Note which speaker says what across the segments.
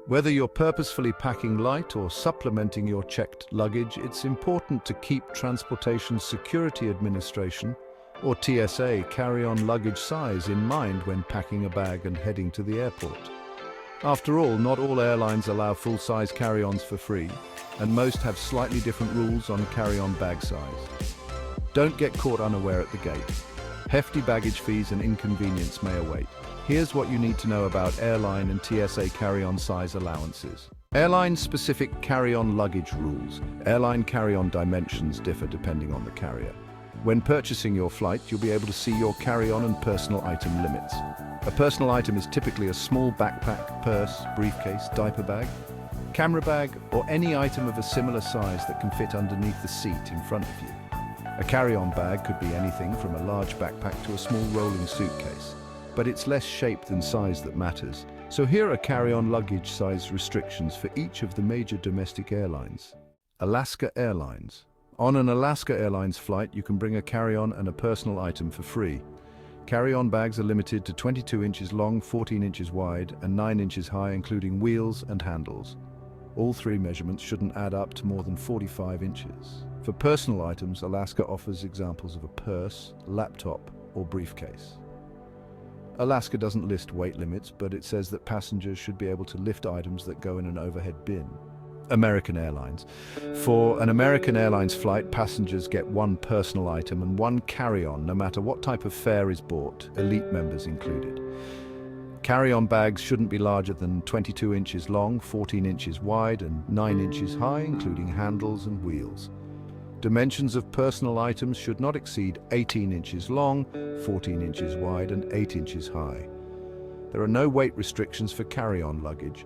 Speaker 1: Whether you're purposefully packing light or supplementing your checked luggage, it's important to keep Transportation Security Administration, or TSA, carry-on luggage size in mind when packing a bag and heading to the airport. After all, not all airlines allow full-size carry-ons for free, and most have slightly different rules on carry-on bag size. Don't get caught unaware at the gate. Hefty baggage fees and inconvenience may await. Here's what you need to know about airline and TSA carry-on size allowances. Airline-specific carry-on luggage rules. Airline carry-on dimensions differ depending on the carrier. When purchasing your flight, you'll be able to see your carry-on and personal item limits. A personal item is typically a small backpack, purse, briefcase, diaper bag, camera bag, or any item of a similar size that can fit underneath the seat in front of you. A carry-on bag could be anything from a large backpack to a small rolling suitcase, but it's less shape than size that matters. So here are carry-on luggage size restrictions for each of the major domestic airlines. Alaska Airlines. On an Alaska Airlines flight, you can bring a carry-on and a personal item for free. Carry-on bags are limited to 22 inches long, 14 inches wide, and 9 inches high, including wheels and handles. All three measurements shouldn't add up to more than 45 inches. For personal items, Alaska offers examples of a purse, laptop, or briefcase. Alaska doesn't list weight limits, but it says that passengers should be able to lift items that go in an overhead bin. American Airlines. For an American Airlines flight, passengers get one personal item and one carry-on, no matter what type of fare is bought, elite members included. Carry-on bags shouldn't be larger than 22 inches long, 14 inches wide, and 9 inches high, including handles and wheels. Dimensions of personal items should not exceed 18 inches long, 14 inches wide, and 8 inches high. There are no weight restrictions for carry-on luggage.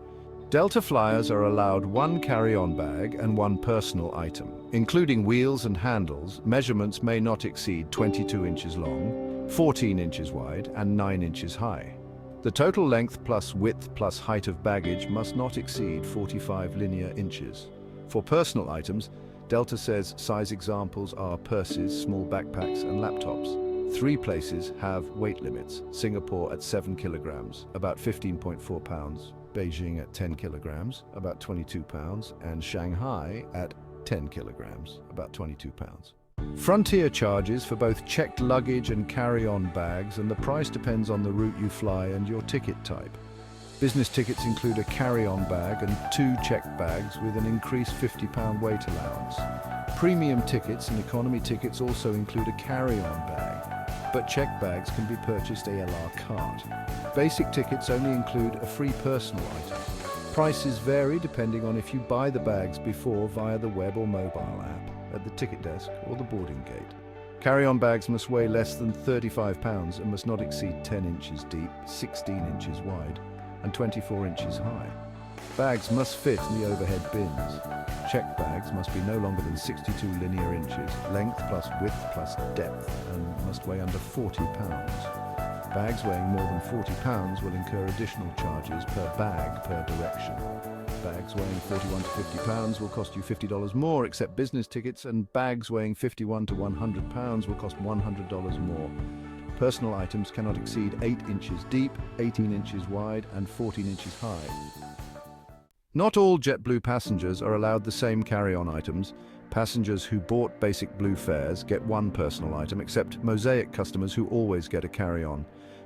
Speaker 1: Delta flyers are allowed one carry-on bag and one personal item. Including wheels and handles, measurements may not exceed 22 inches long, 14 inches wide, and 9 inches high. The total length plus width plus height of baggage must not exceed 45 linear inches. For personal items, Delta says size examples are purses, small backpacks, and laptops. 3 places have weight limits: Singapore at 7 kilograms, about 15.4 pounds, Beijing at 10 kilograms, about 22 pounds, and Shanghai at 10 kilograms, about 22 pounds. Frontier charges for both checked luggage and carry-on bags, and the price depends on the route you fly and your ticket type. Business tickets include a carry-on bag and 2 checked bags with an increased £50 weight allowance. Premium tickets and economy tickets also include a carry-on bag, but checked bags can be purchased a la carte. Basic tickets only include a free personal item. Prices vary depending on if you buy the bags before via the web or mobile app, at the ticket desk or the boarding gate. Carry-on bags must weigh less than 35 pounds and must not exceed 10 inches deep, 16 inches wide, and 24 inches high. Bags must fit in the overhead bins. Checked bags must be no longer than 62 linear inches, length plus width plus depth, and must weigh under 40 pounds. Bags weighing more than 40 pounds will incur additional charges per bag per direction. Bags weighing 41 to 50 pounds will cost you $50 more, except business tickets, and bags weighing 51 to 100 pounds will cost $100 more. Personal items cannot exceed 8 inches deep, 18 inches wide, and 14 inches high. Not all JetBlue passengers are allowed the same carry-on items. Passengers who bought basic Blue fares get one personal item, except Mosaic customers who always get a carry-on.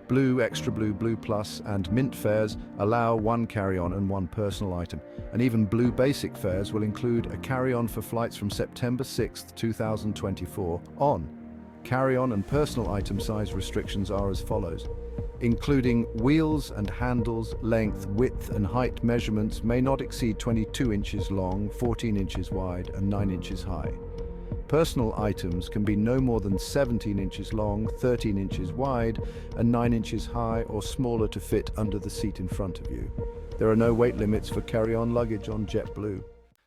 Speaker 1: Blue, Extra Blue, Blue Plus, and Mint fares allow one carry-on and one personal item, and even Blue Basic fares will include a carry-on for flights from September 6, 2024 on. Carry-on and personal item size restrictions are as follows. Including wheels and handles, length, width, and height measurements may not exceed 22 inches long, 14 inches wide, and 9 inches high. Personal items can be no more than 17 inches long, 13 inches wide, and 9 inches high or smaller to fit under the seat in front of you. There are no weight limits for carry-on luggage on JetBlue.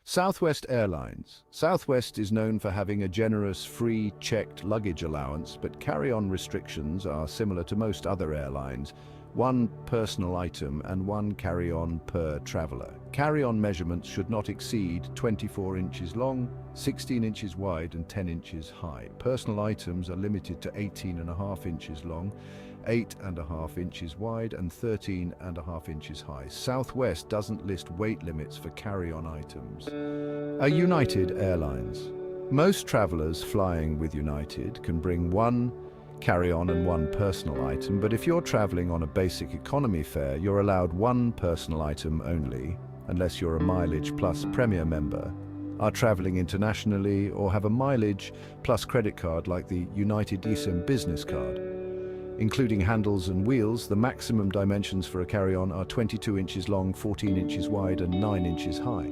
Speaker 1: Southwest Airlines. Southwest is known for having a generous free checked luggage allowance, but carry-on restrictions are similar to most other airlines. One personal item and one carry-on per traveler. Carry-on measurements should not exceed 24 inches long, 16 inches wide, and 10 inches high. Personal items are limited to 18.5 inches long, 8.5 inches wide and 13.5 inches high. Southwest doesn't list weight limits for carry-on items. United Airlines. Most travelers flying with United can bring one carry-on and one personal item, but if you're traveling on a basic economy fare, you're allowed one personal item only, unless you're a Mileage Plus Premier member, are traveling internationally, or have a Mileage Plus credit card like the United eSIM Business Card. Including handles and wheels, the maximum dimensions for a carry-on are 22 inches long, 14 inches wide, and 9 inches high.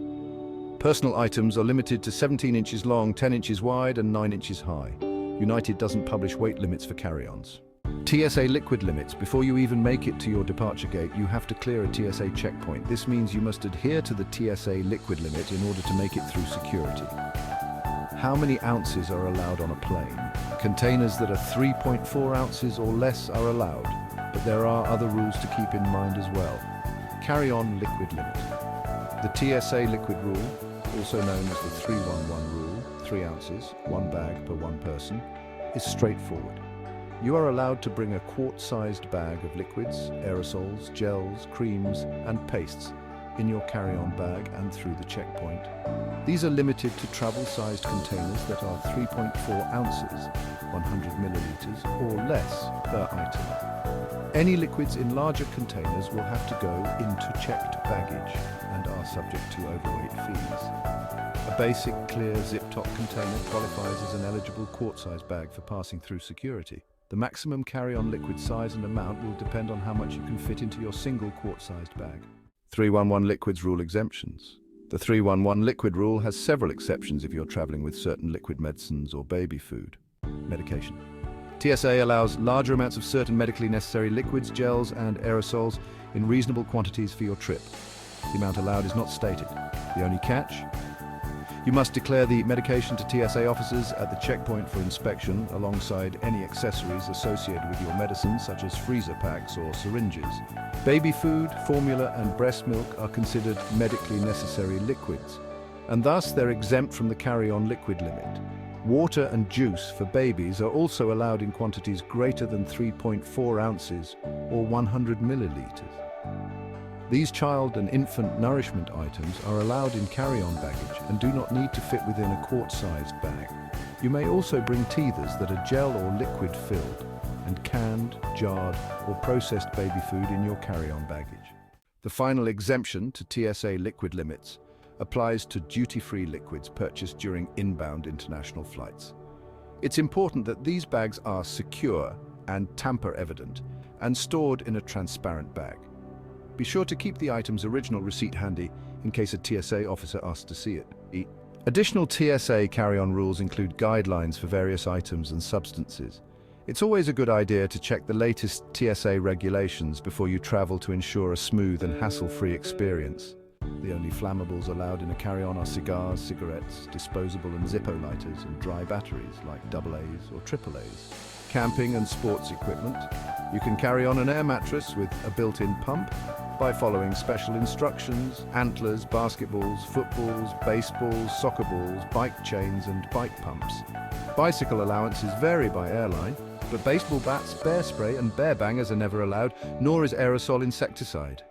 Speaker 1: Personal items are limited to 17 inches long, 10 inches wide, and 9 inches high. United doesn't publish weight limits for carry-ons. TSA liquid limits. Before you even make it to your departure gate, you have to clear a TSA checkpoint. This means you must adhere to the TSA liquid limit in order to make it through security. How many ounces are allowed on a plane? Containers that are 3.4 ounces or less are allowed, but there are other rules to keep in mind as well. Carry-on liquid limit. The TSA liquid rule, also known as the 311 rule, 3 ounces, 1 bag per 1 person, is straightforward. You are allowed to bring a quart-sized bag of liquids, aerosols, gels, creams, and pastes in your carry-on bag and through the checkpoint. These are limited to travel-sized containers that are 3.4 ounces, 100 milliliters, or less per item. Any liquids in larger containers will have to go into checked baggage and are subject to overweight fees. A basic, clear, zip-top container qualifies as an eligible quart-sized bag for passing through security. The maximum carry-on liquid size and amount will depend on how much you can fit into your single quart-sized bag. 311 liquids rule exemptions. The 311 liquid rule has several exceptions if you're traveling with certain liquid medicines or baby food. Medication. TSA allows larger amounts of certain medically necessary liquids, gels, and aerosols in reasonable quantities for your trip. The amount allowed is not stated. The only catch? You must declare the medication to TSA officers at the checkpoint for inspection, alongside any accessories associated with your medicine, such as freezer packs or syringes. Baby food, formula, and breast milk are considered medically necessary liquids, and thus they're exempt from the carry-on liquid limit. Water and juice for babies are also allowed in quantities greater than 3.4 ounces or 100 milliliters. These child and infant nourishment items are allowed in carry-on baggage and do not need to fit within a quart-sized bag. You may also bring teethers that are gel or liquid filled, and canned, jarred, or processed baby food in your carry-on baggage. The final exemption to TSA liquid limits applies to duty-free liquids purchased during inbound international flights. It's important that these bags are secure and tamper-evident and stored in a transparent bag. Be sure to keep the item's original receipt handy in case a TSA officer asks to see it. Additional TSA carry-on rules include guidelines for various items and substances. It's always a good idea to check the latest TSA regulations before you travel to ensure a smooth and hassle-free experience. The only flammables allowed in a carry-on are cigars, cigarettes, disposable and Zippo lighters, and dry batteries like AA's or AAA's. Camping and sports equipment. You can carry on an air mattress with a built-in pump by following special instructions: antlers, basketballs, footballs, baseballs, soccer balls, bike chains, and bike pumps. Bicycle allowances vary by airline, but baseball bats, bear spray, and bear bangers are never allowed, nor is aerosol insecticide.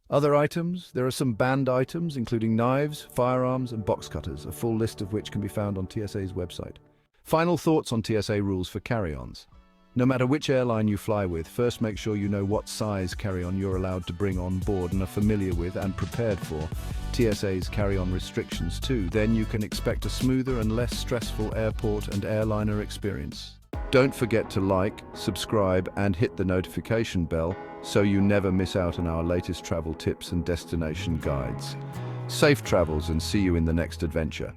Speaker 1: Other items: there are some banned items, including knives, firearms, and box cutters, a full list of which can be found on TSA's website. Final thoughts on TSA rules for carry-ons. No matter which airline you fly with, first make sure you know what size carry-on you're allowed to bring on board and are familiar with and prepared for TSA's carry-on restrictions too. Then you can expect a smoother and less stressful airport and airliner experience. Don't forget to like, subscribe, and hit the notification bell so you never miss out on our latest travel tips and destination guides. Safe travels, and see you in the next adventure.